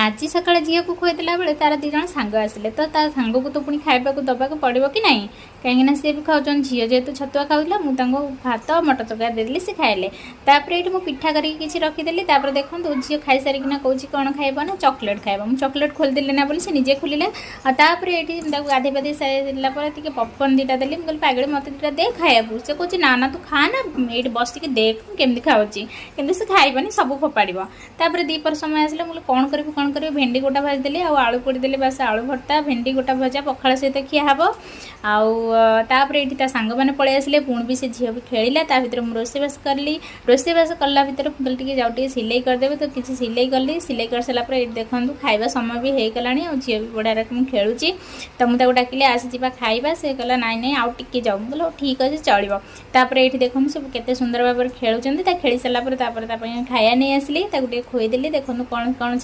आज सकाଳେ झील को खुदेला बेले तार दी जन सांग आसिले तो ता सांग को तो पुणी खाइबा को दबा को पड़ो कि नहीं कहीं सी भी खाऊन झील जेहेतु छतुआ खाऊला मुझे भात मटर तरकारी देदेली से खाइले तापर ये पिठा करके रखीदेली देखो झील खाई सारिकिना कौन कौन खाइब ना चॉकलेट खाइब मुझे चॉकलेट खोलीदेली ना बोली से निजे खोलिले तापर ये गाधे पाधे सारा पपकर्न दीटा देली मुझे पागड़ी मत दीटा दे खाया से कौन ना ना तू खा ना ये बस के देख केमती खाऊँगी कि से खाइबनी सब फोपाड़ तापर दीपर समय आसिले मुझे कौन करी भेंडी गोटा भाजीदेली आलू पोड़ीदेली बास आलू भर्ता भेंडी गोटा भजा पखाड़ सहित खिया हम आउे ये सांग मैंने पलि आसिले पुणी भी से झील भी खेलिला भर मुझे रोषेबास कली रोषेबास कला भितर मुझे जाऊ टे सिलाई करदेवे तो किसी सिलाई कली सिलाई कर सारा ये देखूँ खाइबा समय भी हो गला झील भी बढ़िया मुझे खेलुची तो मुझे डाकिले आसीजा खाइबा से कहला नाई नाई आउ टिके जाऊ बोलो ठीक अच्छे चलो तापर ये देखो सब केते सुंदर भाव खेलुंट खेली सारापर खाया नहीं आसली खुदेली देखो कौन कौन